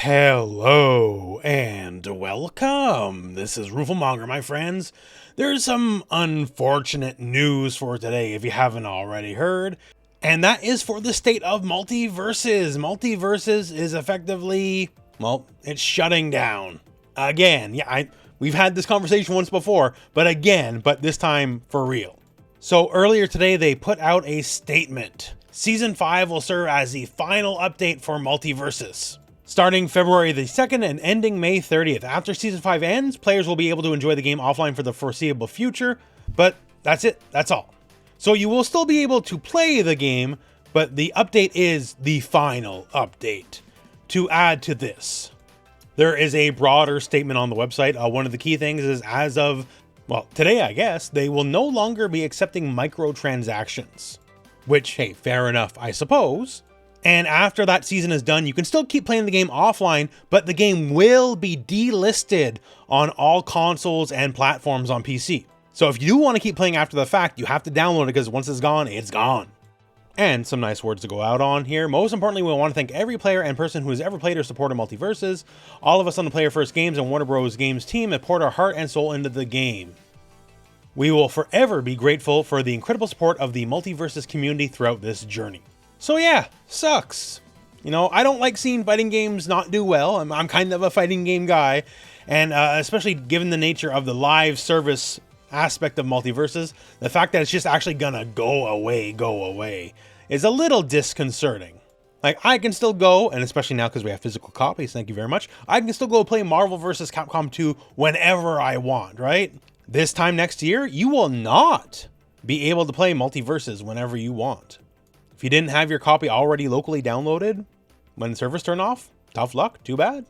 Hello and welcome. This is rooflemonger, my friends. There's some unfortunate news for today if you haven't already heard, and that is for the state of Multiversus. Multiversus is effectively, well, it's shutting down again. Yeah, we've had this conversation once before, but this time for real. So earlier today, they put out a statement. Season 5 will serve as the final update for Multiversus, starting February the 2nd and ending May 30th. After Season 5 ends, players will be able to enjoy the game offline for the foreseeable future, but that's it, that's all. So you will still be able to play the game, but the update is the final update. To add to this, there is a broader statement on the website. One of the key things is as of, well, today I guess, they will no longer be accepting microtransactions. Which, hey, fair enough, I suppose. And after that season is done, you can still keep playing the game offline, but the game will be delisted on all consoles and platforms on PC. So if you do want to keep playing after the fact, you have to download it because once it's gone, it's gone. And some nice words to go out on here. Most importantly, we want to thank every player and person who has ever played or supported Multiversus. All of us on the Player First Games and Warner Bros. Games team have poured our heart and soul into the game. We will forever be grateful for the incredible support of the Multiversus community throughout this journey. So yeah, sucks. You know, I don't like seeing fighting games not do well. I'm kind of a fighting game guy, and especially given the nature of the live service aspect of Multiversus, the fact that it's just actually gonna go away, is a little disconcerting. Like, I can still go, and especially now because we have physical copies, thank you very much, I can still go play Marvel vs. Capcom 2 whenever I want, right? This time next year, you will not be able to play Multiversus whenever you want. If you didn't have your copy already locally downloaded when servers turn off, tough luck, too bad.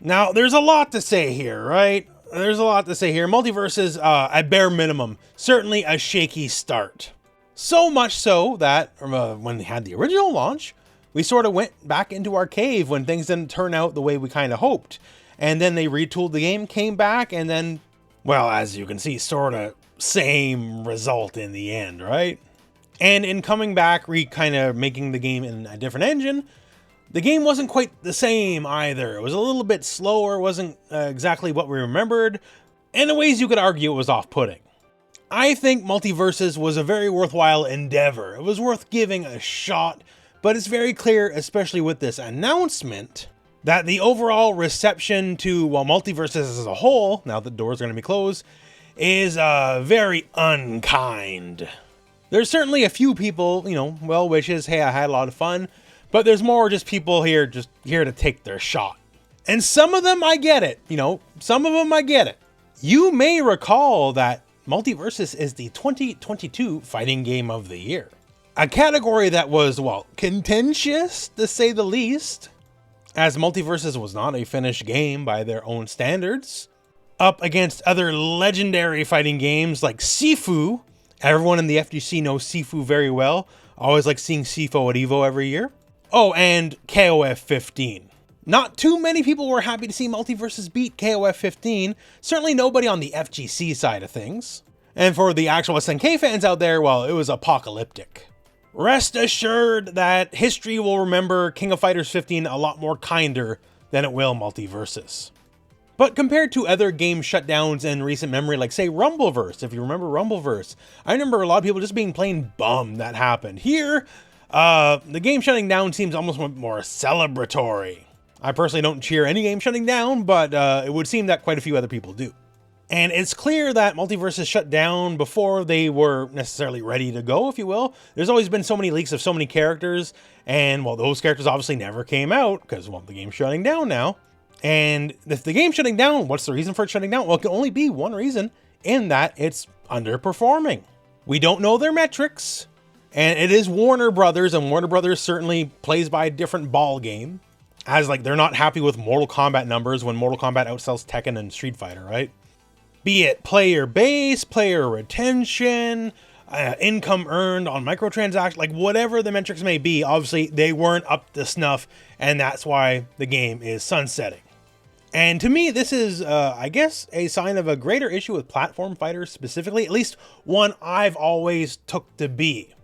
Now, there's a lot to say here, right? There's a lot to say here. Multiversus, at bare minimum, certainly a shaky start. So much so that when they had the original launch, we sort of went back into our cave when things didn't turn out the way we kind of hoped. And then they retooled the game, came back, and then, well, as you can see, sort of same result in the end, right? And in coming back, kind of making the game in a different engine, the game wasn't quite the same either. It was a little bit slower, wasn't exactly what we remembered. And in ways you could argue it was off-putting. I think Multiversus was a very worthwhile endeavor. It was worth giving a shot, but it's very clear, especially with this announcement, that the overall reception to, well, Multiversus as a whole, now that the doors are going to be closed, is very unkind. There's certainly a few people, you know, well wishes, hey, I had a lot of fun, but there's more just people here, just here to take their shot. And some of them, I get it, you know, some of them I get it. You may recall that Multiversus is the 2022 Fighting Game of the Year. A category that was, well, contentious to say the least, as Multiversus was not a finished game by their own standards, up against other legendary fighting games like Sifu. Everyone in the FGC knows Sifu very well. Always like seeing Sifu at EVO every year. Oh, and KOF 15. Not too many people were happy to see Multiversus beat KOF 15. Certainly nobody on the FGC side of things. And for the actual SNK fans out there, well, it was apocalyptic. Rest assured that history will remember King of Fighters 15 a lot more kinder than it will Multiversus. But compared to other game shutdowns in recent memory, like say Rumbleverse, if you remember Rumbleverse, I remember a lot of people just being plain bummed that happened. Here, the game shutting down seems almost more celebratory. I personally don't cheer any game shutting down, but it would seem that quite a few other people do. And it's clear that Multiversus shut down before they were necessarily ready to go, if you will. There's always been so many leaks of so many characters, and well, those characters obviously never came out, because, well, the game's shutting down now. And if the game's shutting down, what's the reason for it shutting down? Well, it can only be one reason, in that it's underperforming. We don't know their metrics, and it is Warner Brothers, and Warner Brothers certainly plays by a different ball game. As like, they're not happy with Mortal Kombat numbers when Mortal Kombat outsells Tekken and Street Fighter, right? Be it player base, player retention, income earned on microtransactions, like whatever the metrics may be, obviously they weren't up to snuff, and that's why the game is sunsetting. And to me, this is, I guess, a sign of a greater issue with platform fighters specifically, at least one I've always took to be.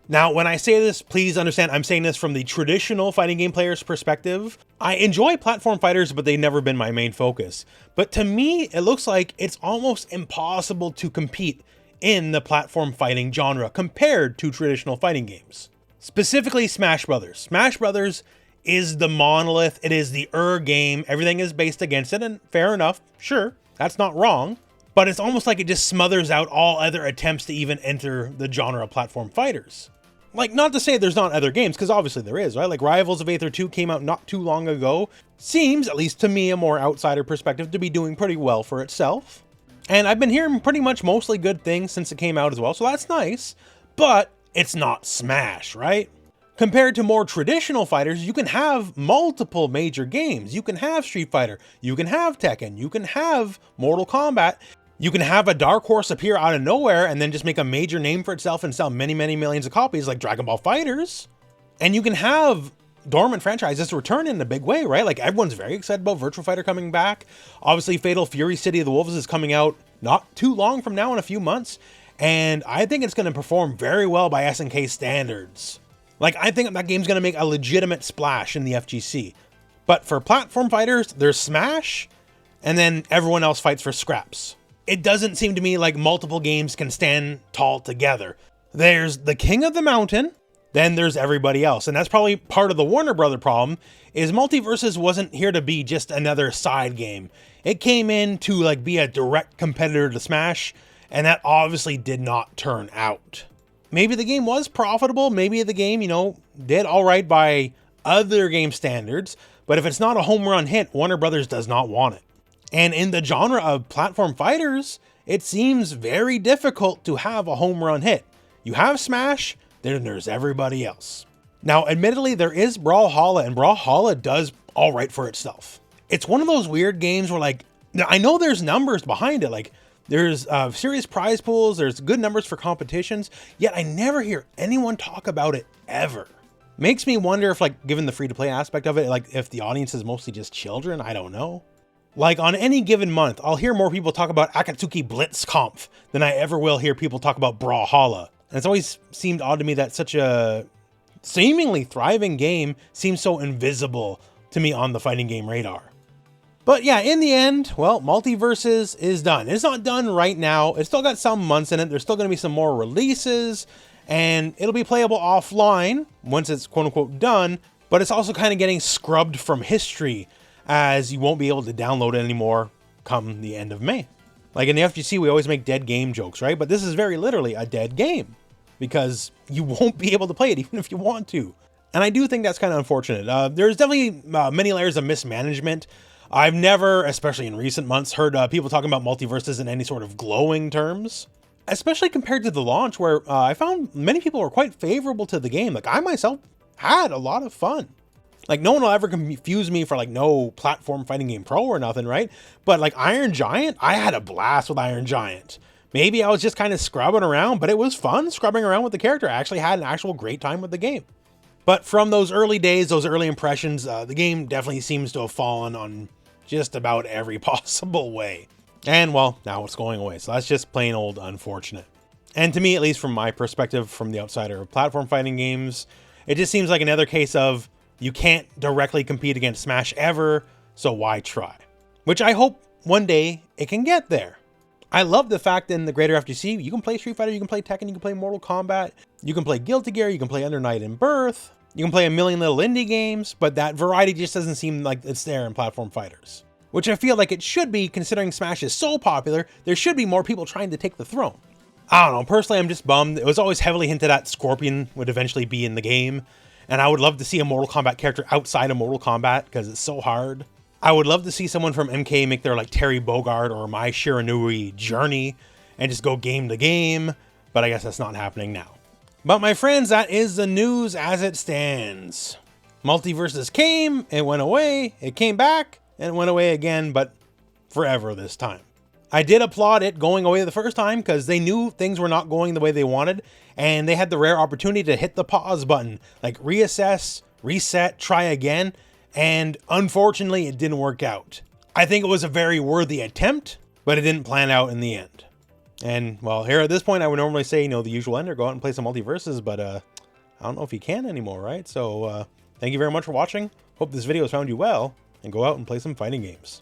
Now, when I say this, please understand I'm saying this from the traditional fighting game player's perspective. I enjoy platform fighters, but they've never been my main focus. But to me, it looks like it's almost impossible to compete in the platform fighting genre compared to traditional fighting games. Specifically Smash Brothers. Smash Brothers is the monolith, it is the game, everything is based against it, and fair enough, sure, that's not wrong. But it's almost like it just smothers out all other attempts to even enter the genre of platform fighters. Like, not to say there's not other games, because obviously there is, right? Like, Rivals of Aether 2 came out not too long ago. Seems, at least to me, a more outsider perspective, to be doing pretty well for itself. And I've been hearing pretty much mostly good things since it came out as well, so that's nice. But it's not Smash, right? Compared to more traditional fighters, you can have multiple major games. You can have Street Fighter, you can have Tekken, you can have Mortal Kombat. You can have a dark horse appear out of nowhere and then just make a major name for itself and sell many, many millions of copies like Dragon Ball FighterZ. And you can have dormant franchises return in a big way, right? Like everyone's very excited about Virtua Fighter coming back. Obviously, Fatal Fury City of the Wolves is coming out not too long from now, in a few months. And I think it's going to perform very well by SNK standards. Like, I think that game's going to make a legitimate splash in the FGC. But for platform fighters, there's Smash, and then everyone else fights for scraps. It doesn't seem to me like multiple games can stand tall together. There's the King of the Mountain, then there's everybody else. And that's probably part of the Warner Brother problem, is Multiversus wasn't here to be just another side game. It came in to like be a direct competitor to Smash, and that obviously did not turn out. Maybe the game was profitable, maybe the game, did all right by other game standards, but if it's not a home run hit, Warner Brothers does not want it. And in the genre of platform fighters, it seems very difficult to have a home run hit. You have Smash, then there's everybody else. Now, admittedly, there is Brawlhalla, and Brawlhalla does all right for itself. It's one of those weird games where, like, I know there's numbers behind it, like, there's serious prize pools, there's good numbers for competitions, yet I never hear anyone talk about it ever. Makes me wonder if, like, given the free-to-play aspect of it, like, if the audience is mostly just children, I don't know. Like, on any given month, I'll hear more people talk about Akatsuki Blitzkampf than I ever will hear people talk about Brawlhalla. And it's always seemed odd to me that such a seemingly thriving game seems so invisible to me on the fighting game radar. But yeah, in the end, well, Multiversus is done. It's not done right now. It's still got some months in it. There's still going to be some more releases, and it'll be playable offline once it's quote-unquote done, but it's also kind of getting scrubbed from history, as you won't be able to download it anymore come the end of May. Like in the FGC, we always make dead game jokes, right? But this is very literally a dead game, because you won't be able to play it even if you want to. And I do think that's kind of unfortunate. There's definitely many layers of mismanagement. I've never, especially in recent months, heard people talking about Multiversus in any sort of glowing terms, especially compared to the launch, where I found many people were quite favorable to the game. Like, I myself had a lot of fun. Like, no one will ever confuse me for, like, no platform fighting game pro or nothing, right? But, like, Iron Giant, I had a blast with Iron Giant. Maybe I was just kind of scrubbing around, but it was fun scrubbing around with the character. I actually had an actual great time with the game. But from those early days, those early impressions, the game definitely seems to have fallen on just about every possible way. And, well, now it's going away. So that's just plain old unfortunate. And to me, at least from my perspective, from the outsider of platform fighting games, it just seems like another case of you can't directly compete against Smash ever, so why try? Which I hope one day it can get there. I love the fact in the greater FGC, you can play Street Fighter, you can play Tekken, you can play Mortal Kombat, you can play Guilty Gear, you can play Under Night in Birth, you can play a million little indie games, but that variety just doesn't seem like it's there in platform fighters. Which I feel like it should be, considering Smash is so popular, there should be more people trying to take the throne. I don't know, personally I'm just bummed. It was always heavily hinted at Scorpion would eventually be in the game, and I would love to see a Mortal Kombat character outside of Mortal Kombat, because it's so hard. I would love to see someone from MK make their, like, Terry Bogard or Mai Shiranui journey and just go game to game, but I guess that's not happening now. But my friends, that is the news as it stands. Multiversus came, it went away, it came back, and it went away again, but forever this time. I did applaud it going away the first time because they knew things were not going the way they wanted, and they had the rare opportunity to hit the pause button, like reassess, reset, try again, and unfortunately it didn't work out. I think it was a very worthy attempt, but it didn't plan out in the end. And well, here at this point I would normally say, the usual ender, go out and play some Multiversus, but don't know if you can anymore, right? So thank you very much for watching. Hope this video has found you well, and go out and play some fighting games.